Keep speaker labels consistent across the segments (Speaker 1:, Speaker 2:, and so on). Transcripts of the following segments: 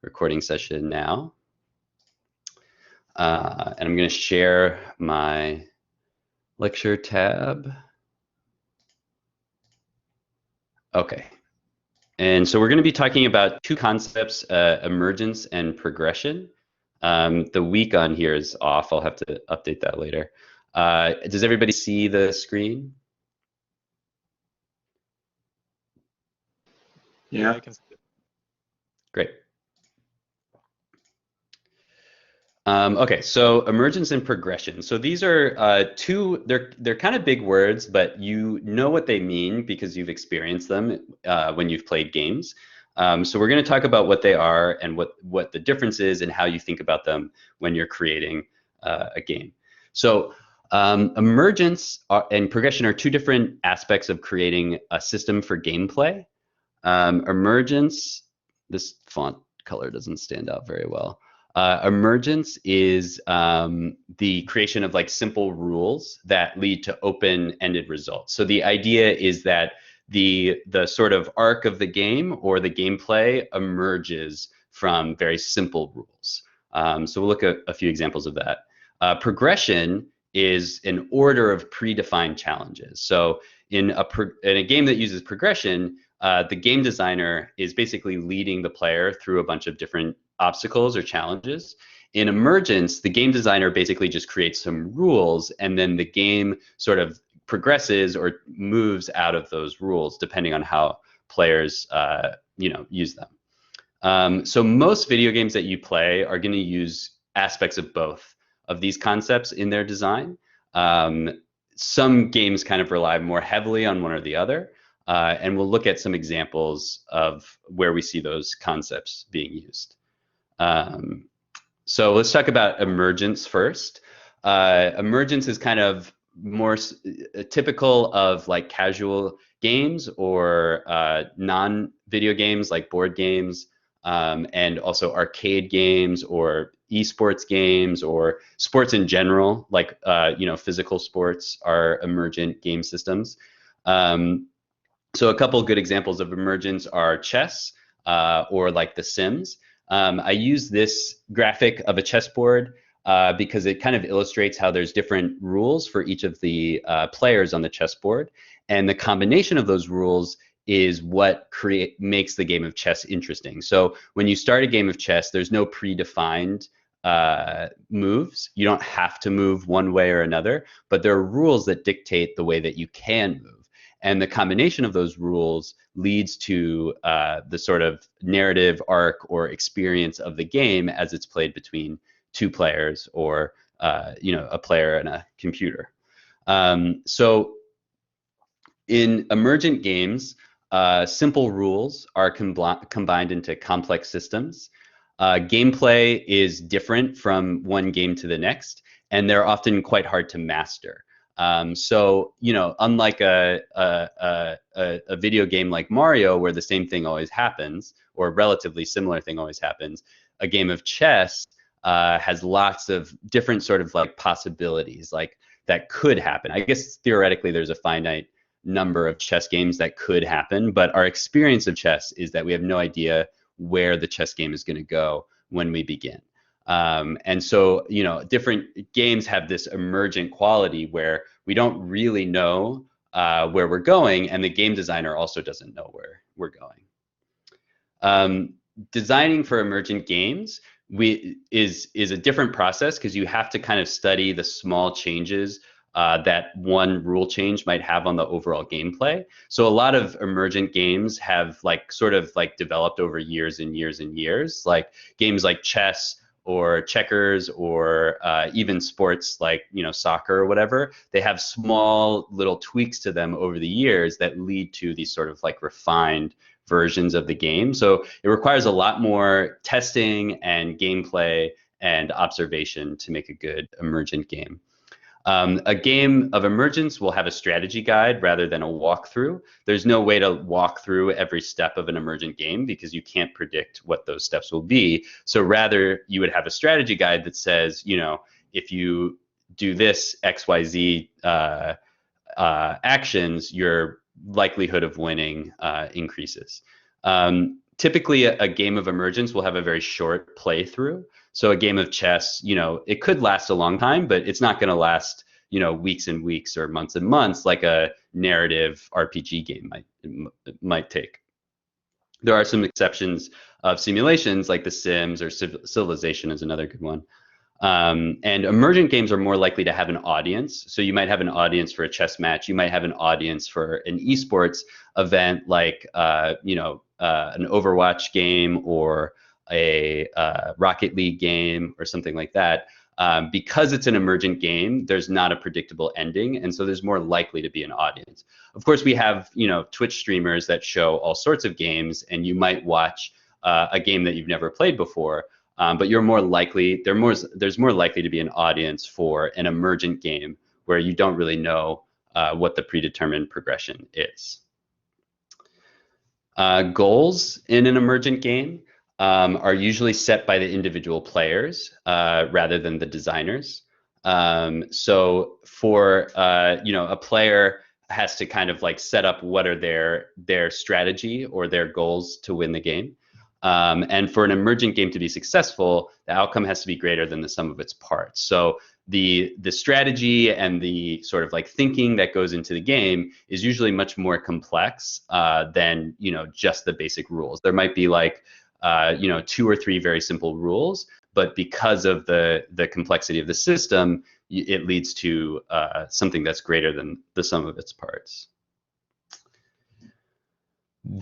Speaker 1: recording session now. And I'm going to share my lecture tab. Okay. And so we're going to be talking about two concepts, emergence and progression. The week on here is off. I'll have to update that later. Does everybody see the screen?
Speaker 2: Yeah, I can see it.
Speaker 1: Great. Okay, so emergence and progression. So these are two, they're kind of big words, but you know what they mean because you've experienced them when you've played games. So we're going to talk about what they are and what the difference is and how you think about them when you're creating a game. So emergence and progression are two different aspects of creating a system for gameplay. Emergence, this font color doesn't stand out very well. Emergence is the creation of like simple rules that lead to open-ended results. So the idea is that the sort of arc of the game or the gameplay emerges from very simple rules. So we'll look at a few examples of that. Progression is an order of predefined challenges. So in a game that uses progression, the game designer is basically leading the player through a bunch of different obstacles or challenges. In emergence, the game designer basically just creates some rules, and then the game sort of progresses or moves out of those rules depending on how players use them. So most video games that you play are going to use aspects of both of these concepts in their design. Some games kind of rely more heavily on one or the other. And we'll look at some examples of where we see those concepts being used. So let's talk about emergence first. Emergence is kind of more typical of like casual games or non-video games like board games, and also arcade games or esports games or sports in general, like physical sports are emergent game systems. So a couple good examples of emergence are chess or like The Sims. I use this graphic of a chessboard because it kind of illustrates how there's different rules for each of the players on the chessboard. And the combination of those rules is what makes the game of chess interesting. So when you start a game of chess, there's no predefined moves. You don't have to move one way or another, but there are rules that dictate the way that you can move. And the combination of those rules leads to the sort of narrative arc or experience of the game as it's played between two players or a player and a computer. So in emergent games, simple rules are combined into complex systems. Gameplay is different from one game to the next, and they're often quite hard to master. So unlike a video game like Mario, where the same thing always happens, or a relatively similar thing always happens, a game of chess has lots of different sort of like possibilities, like that could happen. I guess theoretically there's a finite number of chess games that could happen, but our experience of chess is that we have no idea where the chess game is going to go when we begin. And so, different games have this emergent quality where we don't really know where we're going, and the game designer also doesn't know where we're going. Designing for emergent games is a different process because you have to kind of study the small changes that one rule change might have on the overall gameplay. So a lot of emergent games have sort of developed over years and years and years, like games like chess or checkers or even sports like soccer or whatever. They have small little tweaks to them over the years that lead to these sort of refined versions of the game. So it requires a lot more testing and gameplay and observation to make a good emergent game. A game of emergence will have a strategy guide rather than a walkthrough. There's no way to walk through every step of an emergent game because you can't predict what those steps will be. So rather, you would have a strategy guide that says, if you do this XYZ actions, your likelihood of winning increases. typically a game of Emergence will have a very short playthrough. So a game of chess, it could last a long time, but it's not going to last, weeks and weeks or months and months like a narrative RPG game might take. There are some exceptions of simulations like The Sims or Civilization is another good one. And emergent games are more likely to have an audience. So you might have an audience for a chess match. You might have an audience for an esports event like, an Overwatch game or a Rocket League game or something like that. Because it's an emergent game, there's not a predictable ending, and so there's more likely to be an audience. Of course, we have Twitch streamers that show all sorts of games, and you might watch a game that you've never played before. But you're more likely there's more likely to be an audience for an emergent game where you don't really know what the predetermined progression is. Goals in an emergent game are usually set by the individual players rather than the designers. So for a player has to kind of like set up what are their strategy or their goals to win the game. And for an emergent game to be successful, the outcome has to be greater than the sum of its parts. So the strategy and the sort of like thinking that goes into the game is usually much more complex than just the basic rules. There might be like 2 or 3 very simple rules, but because of the complexity of the system, it leads to something that's greater than the sum of its parts.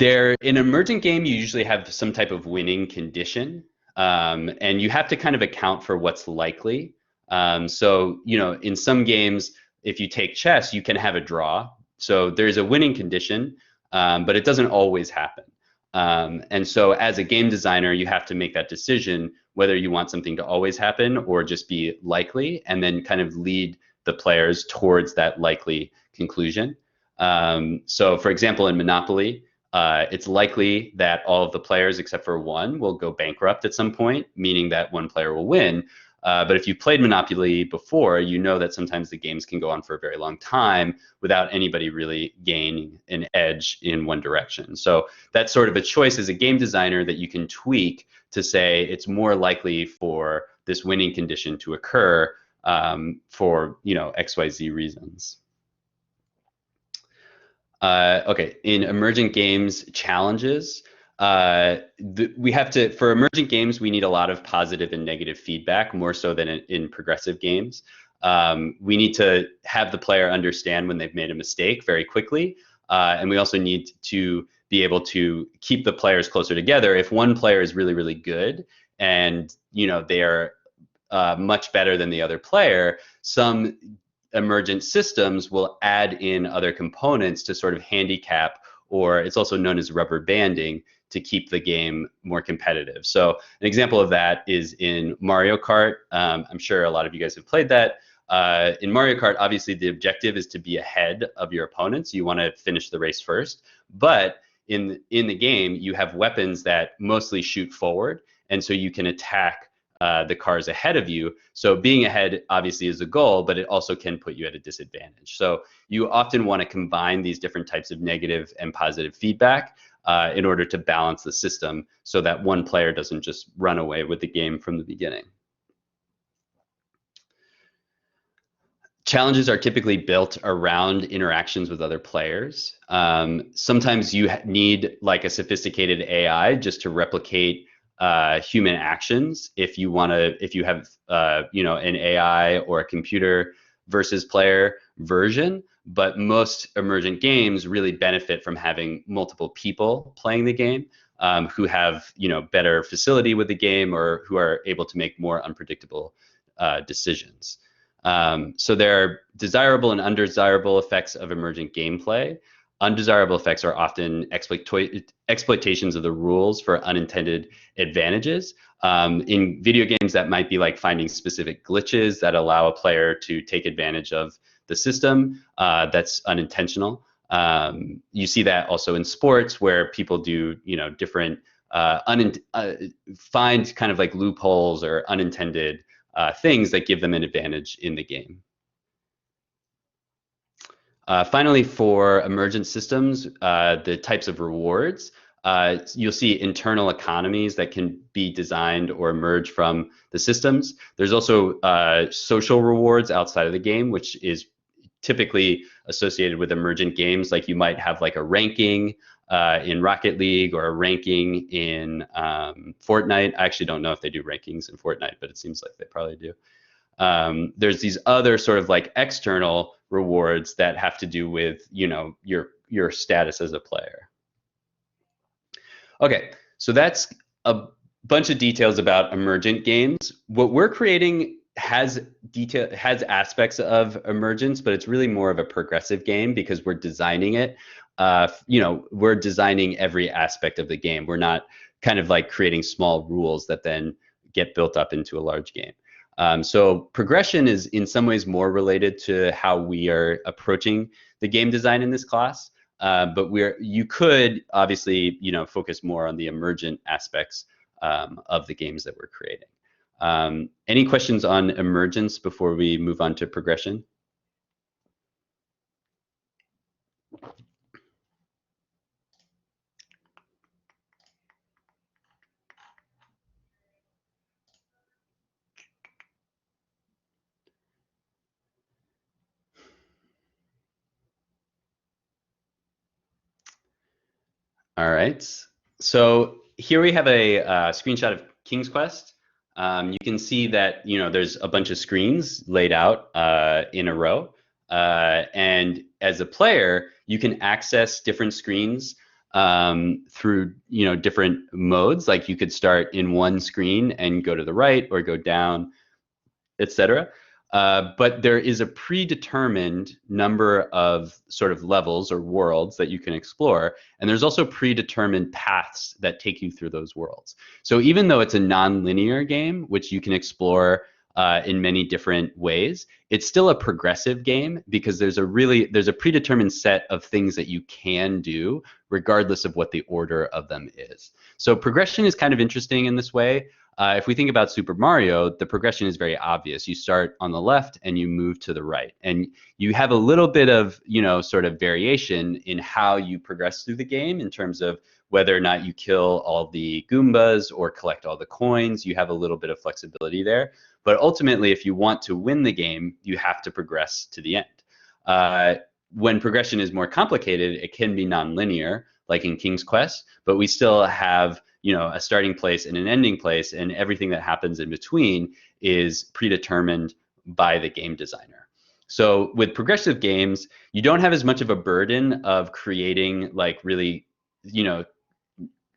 Speaker 1: In an emergent game, you usually have some type of winning condition, and you have to kind of account for what's likely. So, in some games, if you take chess, you can have a draw. So there's a winning condition, but it doesn't always happen. And so as a game designer, you have to make that decision whether you want something to always happen or just be likely, and then kind of lead the players towards that likely conclusion. So for example, in Monopoly, it's likely that all of the players except for one will go bankrupt at some point, meaning that one player will win. But if you played Monopoly before, you know that sometimes the games can go on for a very long time without anybody really gaining an edge in one direction. So that's sort of a choice as a game designer that you can tweak to say it's more likely for this winning condition to occur for XYZ reasons. Okay, in emergent games challenges, for emergent games, we need a lot of positive and negative feedback, more so than in progressive games. We need to have the player understand when they've made a mistake very quickly, and we also need to be able to keep the players closer together. If one player is really, really good and they are much better than the other player, some emergent systems will add in other components to sort of handicap, or it's also known as rubber banding, to keep the game more competitive. So an example of that is in Mario Kart. I'm sure a lot of you guys have played that. In Mario Kart, obviously the objective is to be ahead of your opponents. You want to finish the race first, but in the game, you have weapons that mostly shoot forward, and so you can attack the cars ahead of you. So being ahead obviously is a goal, but it also can put you at a disadvantage. So you often want to combine these different types of negative and positive feedback in order to balance the system so that one player doesn't just run away with the game from the beginning. Challenges are typically built around interactions with other players. Sometimes you need like a sophisticated AI just to replicate human actions. If you have an AI or a computer versus player version, but most emergent games really benefit from having multiple people playing the game who have better facility with the game or who are able to make more unpredictable decisions. So there are desirable and undesirable effects of emergent gameplay. Undesirable effects are often exploitations of the rules for unintended advantages. In video games, that might be like finding specific glitches that allow a player to take advantage of the system. That's unintentional. You see that also in sports where people do different find kind of like loopholes or unintended things that give them an advantage in the game. Finally, for emergent systems, the types of rewards. you'll see internal economies that can be designed or emerge from the systems. There's also social rewards outside of the game, which is typically associated with emergent games. Like you might have like a ranking in Rocket League or a ranking in Fortnite. I actually don't know if they do rankings in Fortnite, but it seems like they probably do. There's these other sort of like external rewards that have to do with, you know, your status as a player. Okay, so that's a bunch of details about emergent games. What we're creating has aspects of emergence, but it's really more of a progressive game because we're designing it. You know, we're designing every aspect of the game. We're not kind of like creating small rules that then get built up into a large game. So progression is in some ways more related to how we are approaching the game design in this class. But you could obviously, you know, focus more on the emergent aspects of the games that we're creating. Any questions on emergence before we move on to progression? All right. So here we have a screenshot of King's Quest. You can see that, you know, there's a bunch of screens laid out in a row. And as a player, you can access different screens through, you know, different modes. Like you could start in one screen and go to the right or go down, etc. But there is a predetermined number of sort of levels or worlds that you can explore, and there's also predetermined paths that take you through those worlds. So even though it's a non-linear game, which you can explore in many different ways, it's still a progressive game because there's a predetermined set of things that you can do regardless of what the order of them is. So progression is kind of interesting in this way. If we think about Super Mario, the progression is very obvious. You start on the left and you move to the right. And you have a little bit of, you know, sort of variation in how you progress through the game in terms of whether or not you kill all the Goombas or collect all the coins. You have a little bit of flexibility there. But ultimately, if you want to win the game, you have to progress to the end. When progression is more complicated, it can be nonlinear, like in King's Quest, but we still have, you know, a starting place and an ending place, and everything that happens in between is predetermined by the game designer. So with progressive games, you don't have as much of a burden of creating like really, you know,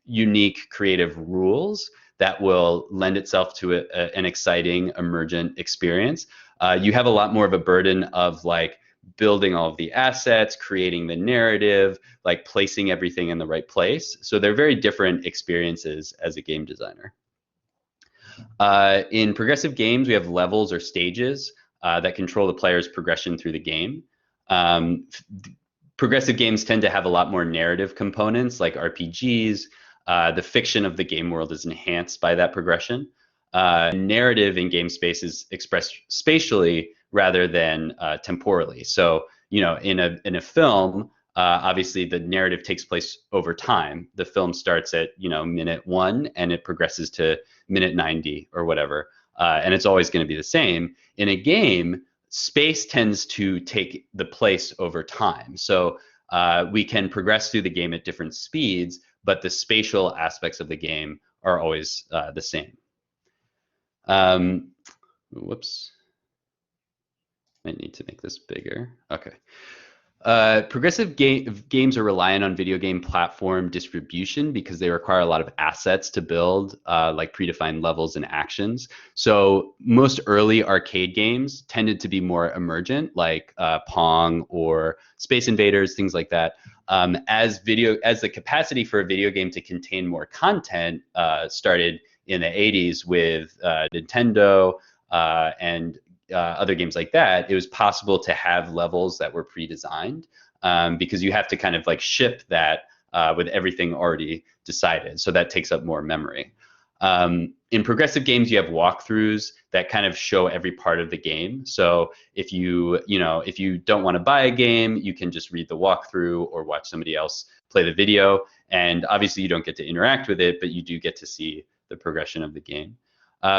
Speaker 1: unique creative rules that will lend itself to an exciting emergent experience. You have a lot more of a burden of like building all of the assets, creating the narrative, like placing everything in the right place. So they're very different experiences as a game designer. In progressive games, we have levels or stages that control the player's progression through the game. Progressive games tend to have a lot more narrative components like RPGs. The fiction of the game world is enhanced by that progression. Narrative in game space is expressed spatially rather than temporally. So, you know, in a film, obviously the narrative takes place over time. The film starts at, you know, minute 1 and it progresses to minute 90 or whatever, and it's always going to be the same. In a game, space tends to take the place over time. So we can progress through the game at different speeds, but the spatial aspects of the game are always the same. Whoops. I need to make this bigger. Okay. Progressive games are reliant on video game platform distribution because they require a lot of assets to build, like predefined levels and actions. So most early arcade games tended to be more emergent, like Pong or Space Invaders, things like that. As the capacity for a video game to contain more content started in the 80s with Nintendo and other games like that, it was possible to have levels that were pre-designed because you have to kind of like ship that with everything already decided. So that takes up more memory. In progressive games, you have walkthroughs that kind of show every part of the game. So if you don't want to buy a game, you can just read the walkthrough or watch somebody else play the video, and obviously you don't get to interact with it, but you do get to see the progression of the game.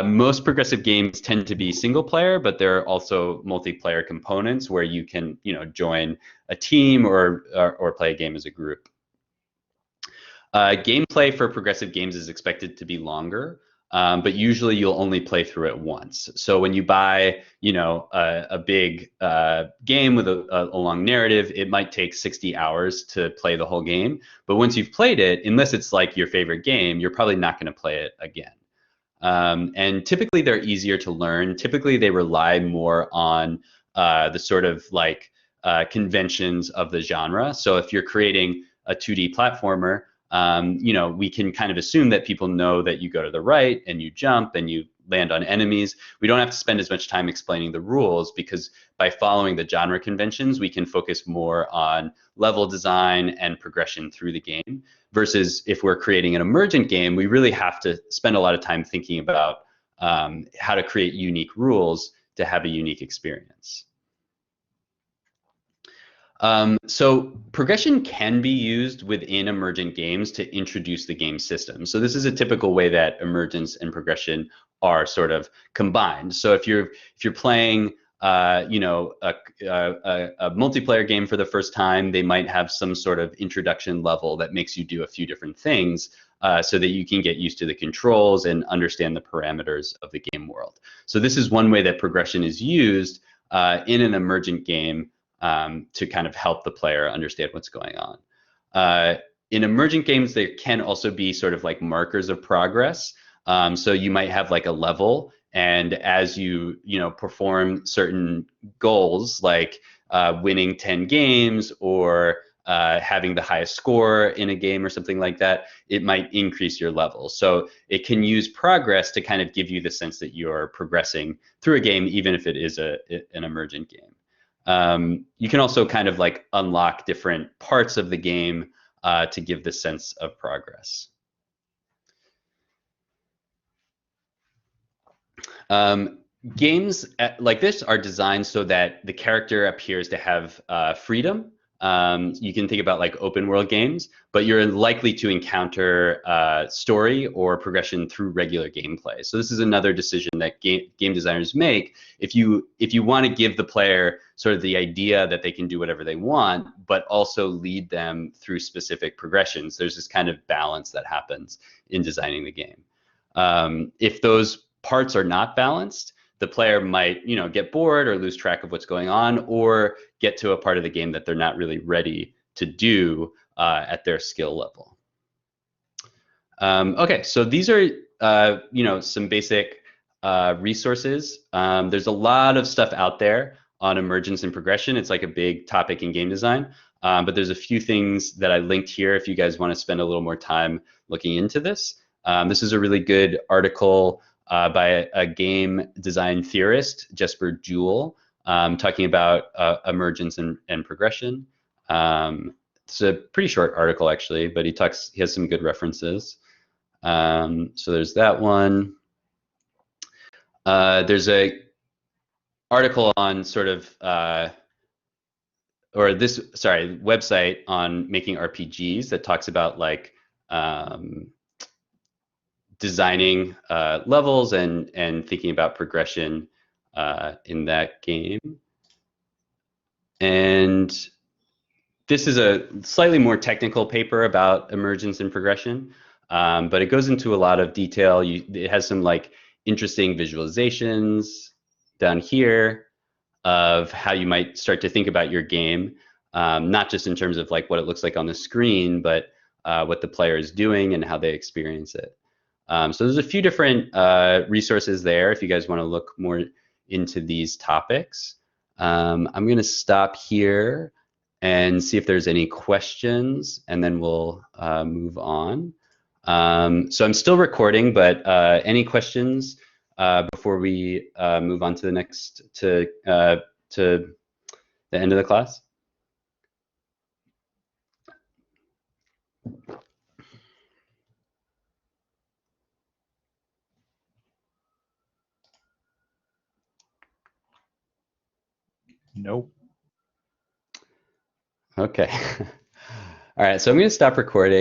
Speaker 1: Most progressive games tend to be single player, but there are also multiplayer components where you can, join a team or play a game as a group. Gameplay for progressive games is expected to be longer, but usually you'll only play through it once. So when you buy, a big game with a long narrative, it might take 60 hours to play the whole game. But once you've played it, unless it's like your favorite game, you're probably not going to play it again. And typically they're easier to learn. Typically they rely more on the sort of like conventions of the genre. So if you're creating a 2D platformer, we can kind of assume that people know that you go to the right and you jump and you land on enemies. We don't have to spend as much time explaining the rules, because by following the genre conventions, we can focus more on level design and progression through the game. Versus if we're creating an emergent game, we really have to spend a lot of time thinking about how to create unique rules to have a unique experience. So progression can be used within emergent games to introduce the game system. So this is a typical way that emergence and progression are sort of combined. So if you're playing a multiplayer game for the first time, they might have some sort of introduction level that makes you do a few different things so that you can get used to the controls and understand the parameters of the game world. So this is one way that progression is used in an emergent game to kind of help the player understand what's going on. In emergent games, there can also be sort of like markers of progress. So you might have like a level, and as you perform certain goals, like winning 10 games or having the highest score in a game or something like that, it might increase your level. So it can use progress to kind of give you the sense that you're progressing through a game, even if it is an emergent game. You can also kind of like unlock different parts of the game to give the sense of progress. Games like this are designed so that the character appears to have freedom. You can think about like open world games, but you're likely to encounter story or progression through regular gameplay. So this is another decision that game designers make. If you want to give the player sort of the idea that they can do whatever they want, but also lead them through specific progressions, there's this kind of balance that happens in designing the game. If those parts are not balanced, the player might, get bored or lose track of what's going on, or get to a part of the game that they're not really ready to do at their skill level. Okay, so these are, some basic resources. There's a lot of stuff out there on emergence and progression. It's like a big topic in game design, but there's a few things that I linked here if you guys want to spend a little more time looking into this. This is a really good article by a game design theorist, Jesper Jewell, talking about emergence and progression. It's a pretty short article actually, but he has some good references. So there's that one. There's a article on sort of website on making RPGs that talks about like designing levels and thinking about progression in that game. And this is a slightly more technical paper about emergence and progression, but it goes into a lot of detail. It has some like interesting visualizations down here of how you might start to think about your game, not just in terms of like what it looks like on the screen, but what the player is doing and how they experience it. So there's a few different resources there if you guys want to look more into these topics. I'm going to stop here and see if there's any questions, and then we'll move on. So I'm still recording, but any questions before we move on to the next, to the end of the class?
Speaker 2: Nope.
Speaker 1: Okay. All right, so I'm going to stop recording.